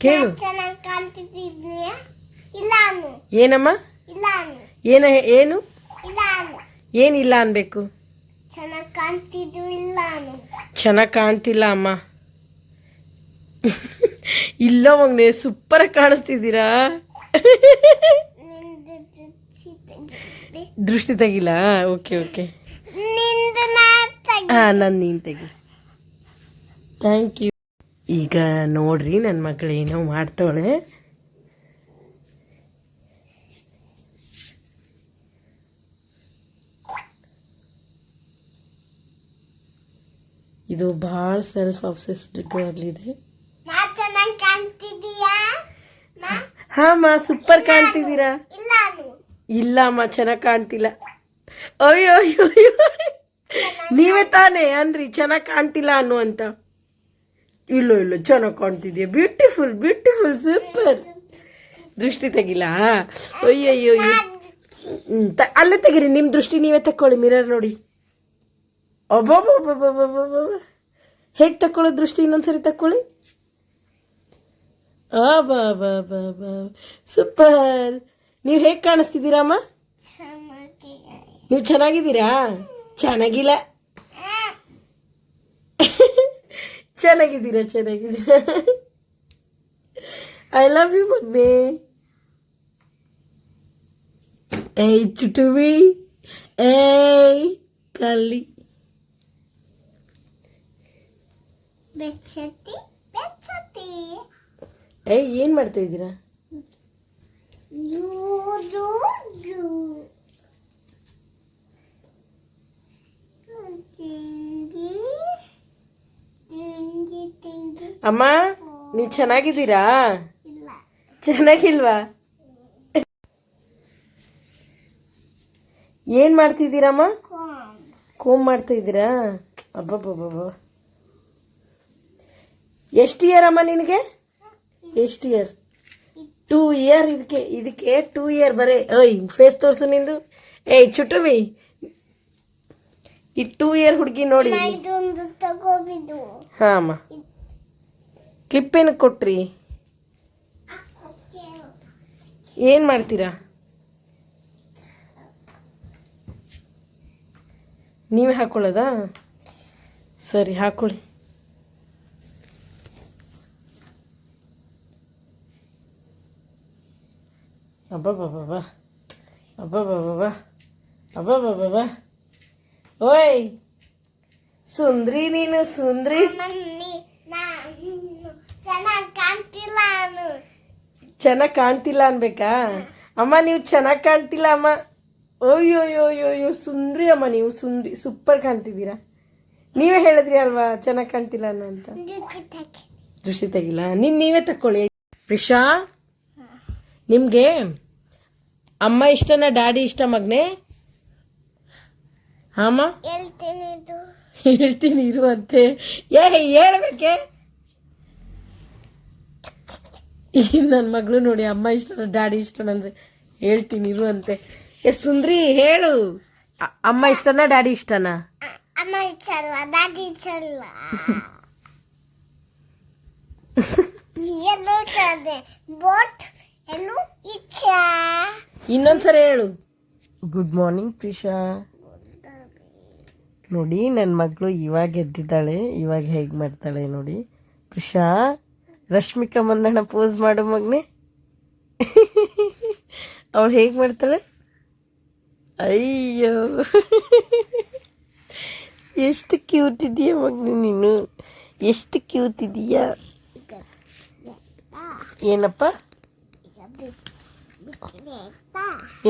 ಕೇಳು. ಚೆನ್ನಾಗಿ ಕಾಣ್ತಿದ್ದೀಯ ಇಲ್ಲ ಅನ್ನು. ಏನಮ್ಮ? ಇಲ್ಲ ಅನ್ನು. ಏನು ಇಲ್ಲ ಅನ್ನು. ಏನಿಲ್ಲ ಅನ್ಬೇಕು. ಚೆನ್ನಾಗಿ ಕಾಣ್ತಿದ್ದು ಇಲ್ಲ ಅನ್ನು. ಚೆನ್ನಾಗಿ ಕಾಣ್ತಿಲ್ಲ ಅಮ್ಮ. ಇಲ್ಲ ಮಗನೆ, ಸೂಪರ್ ಕಾಣಿಸ್ತಿದ್ದೀರಾ. ದೃಷ್ಟಿ ತೆಗಿಲ್ಲ. ಓಕೆ ಓಕೆ, ನಾನು ನೀನು ತೆಗಿ. Thank you. ಈಗ ನೋಡ್ರಿ, ನನ್ನ ಮಗಳು ಏನೋ ಮಾಡ್ತಾಳೆ. ಇದು ಭಾಳ ಸೆಲ್ಫ್ ಅಬ್ಸೆಸ್ಡ್ ಗರ್ಲ್ ಇದೆ. ಹಾಂ ಸೂಪರ್ ಕಾಣ್ತಿದ್ದೀರಾ. ಇಲ್ಲ ಅಮ್ಮ, ಚೆನ್ನಾಗಿ ಕಾಣ್ತಿಲ್ಲ. ಅಯ್ಯೋ ಅಯ್ಯೋ ಅಯ್ಯೋ, ನೀವೇ ತಾನೇ ಅಂದ್ರಿ ಚೆನ್ನಾಗಿ ಕಾಣ್ತಿಲ್ಲ ಅನ್ನು ಅಂತ. ಇಲ್ಲ ಇಲ್ಲ, ಚೆನ್ನಾಗಿ ಕಾಣ್ತಿದ್ಯಾ. Beautiful beautiful super. ದೃಷ್ಟಿ ತೆಗಿಲ್ಲ. ಅಯ್ಯೋ ಅಯ್ಯೋ ಅಯ್ಯೋ, ಅಲ್ಲೇ ತೆಗೀರಿ. ನಿಮ್ಮ ದೃಷ್ಟಿ ನೀವೇ ತಕ್ಕೊಳ್ಳಿ, ಮಿರರ್ ನೋಡಿ. ಅಬ್ಬಬ್ಬಬ್ಬಬ್ಬಬ್ಬ, ಹೇಗೆ ತಕ್ಕೊಳ್ಳೋ ದೃಷ್ಟಿ? ಇನ್ನೊಂದ್ಸರಿ ತಕ್ಕೊಳ್ಳಿ. ಬಾ ಸೂಪರ್. ನೀವು ಹೇಗೆ ಕಾಣಿಸ್ತಿದ್ದೀರಮ್ಮ? ನೀವು ಚೆನ್ನಾಗಿದ್ದೀರಾ? ಚೆನ್ನಾಗಿಲ್ಲ. ಚೆನ್ನಾಗಿದ್ದೀರಾ ಚೆನ್ನಾಗಿದ್ದೀರಾ. ಐ ಲವ್ ಯು ಮಗ್ನೆ. ಏಯ್ ಚುಟುವಿ, ಏಯ್ ಕಲ್ಲಿ. ಏಯ್, ಏನು ಮಾಡ್ತಾ ಇದ್ದೀರಾ? ಅಮ್ಮ, ನೀವು ಚೆನ್ನಾಗಿದ್ದೀರಾ? ಚೆನ್ನಾಗಿಲ್ವಾ? ಏನು ಮಾಡ್ತಿದ್ದೀರಮ್ಮ? ಕೋಮ್ ಮಾಡ್ತಾ ಇದ್ದೀರಾ? ಅಬ್ಬಬ್ಬಬ್ಬ, ಎಷ್ಟು ಇಯರ್ ಅಮ್ಮ ನಿನಗೆ? ಎಷ್ಟು ಇಯರ್? 2 ಇಯರ್. ಇದಕ್ಕೆ 2 ಇಯರ್ ಬರೀ. ಏಯ್, ಫೇಸ್ ತೋರಿಸು ನಿಂದು. ಏಯ್ ಚುಟುವಿ, ಈ 2 ಇಯರ್ ಹುಡುಗಿ ನೋಡಿ. ಹಾಂ ಅಮ್ಮ, ಕ್ಲಿಪ್ ಏನಕ್ಕೆ ಕೊಟ್ರಿ? ಏನು ಮಾಡ್ತೀರಾ? ನೀವೇ ಹಾಕೊಳ್ಳೋದಾ? ಸರಿ, ಹಾಕೊಳ್ಳಿ. ಅಬ್ಬಬ್ಬಬ್ಬ ಅಬ್ಬಬ್ಬಬ್ಬ ಅಬ್ಬಬ್ಬಬ್ಬ. ಓಯ್ ಸುಂದ್ರಿ, ನೀನು ಸುಂದ್ರಿ. ಚೆನ್ನಾಗಿ ಕಾಣ್ತಿಲ್ಲ ಅನ್ಬೇಕಾ? ಅಮ್ಮ, ನೀವು ಚೆನ್ನಾಗಿ ಕಾಣ್ತಿಲ್ಲ ಅಮ್ಮ. ಅಯ್ಯೋ ಅಯ್ಯೋ ಅಯ್ಯೋ ಅಯ್ಯೋ, ಸುಂದ್ರಿ ಅಮ್ಮ, ನೀವು ಸುಂದ್ರಿ, ಸೂಪರ್ ಕಾಣ್ತಿದ್ದೀರಾ. ನೀವೇ ಹೇಳಿದ್ರಿ ಅಲ್ವಾ ಚೆನ್ನಾಗಿ ಕಾಣ್ತಿಲ್ಲ ಅನ್ನೋ ಅಂತ. ದೃಷ್ಟಿ ತೆಗಿಲ್ಲ. ನೀವೇ ತಕ್ಕೊಳ್ಳಿ. ಪ್ರಿಷಾ, ನಿಮಗೆ ಅಮ್ಮ ಇಷ್ಟನಾ ಡ್ಯಾಡಿ ಇಷ್ಟ ಮಗನೆ? ಹಾಂ ಹೇಳ್ತೀನಿ ಇರುವಂತೆ. ಹೇಳ್ಬೇಕೆ? ಈಗ ನನ್ನ ಮಗಳು ನೋಡಿ, ಅಮ್ಮ ಇಷ್ಟನ ಡ್ಯಾಡಿ ಇಷ್ಟನಂದ್ರೆ ಹೇಳ್ತೀನಿ ಇರುವಂತೆ. ಸುಂದ್ರಿ ಹೇಳು, ಅಮ್ಮ ಇಷ್ಟನಾ ಡ್ಯಾಡಿ ಇಷ್ಟನಾ? ಅಮ್ಮ ಇಷ್ಟಲ್ಲ, ಡ್ಯಾಡಿ ಇಷ್ಟಲ್ಲ. ಎಲ್ಲೋ ಚಂದೆ ಬೋಟ್ ಎಲ್ಲೋ ಇಚ್ಛಾ. ಇನ್ನೊಂದ್ಸರಿ ಹೇಳು. Good morning Prisha. ನೋಡಿ, ನನ್ನ ಮಗಳು ಇವಾಗ ಎದ್ದಿದ್ದಾಳೆ. ಇವಾಗ ಹೇಗೆ ಮಾಡ್ತಾಳೆ ನೋಡಿ. ಪ್ರಿಷಾ, ರಶ್ಮಿಕಾ ಮಂದಣ್ಣ ಪೋಸ್ ಮಾಡು ಮಗನೆ. ಅವಳು ಹೇಗೆ ಮಾಡ್ತಾಳೆ? ಅಯ್ಯೋ, ಎಷ್ಟು ಕ್ಯೂಟ್ ಇದೆಯಾ ಮಗನೆ ನೀನು, ಎಷ್ಟು ಕ್ಯೂಟ್ ಇದೆಯಾ. ಏನಪ್ಪ?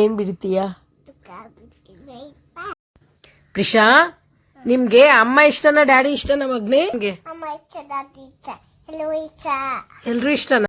ಏನು ಬಿಡ್ತೀಯಾ? ಪ್ರಿಷಾ, ನಿಮ್ಗೆ ಅಮ್ಮ ಇಷ್ಟನಾ ಡ್ಯಾಡಿ ಇಷ್ಟನಾ ಮಗನೆ? ಅಮ್ಮ ಇಷ್ಟ, ಡ್ಯಾಡಿ ಇಷ್ಟ, ಎಲ್ಲರೂ ಇಷ್ಟ. ಎಲ್ರೂ ಇಷ್ಟನಾ?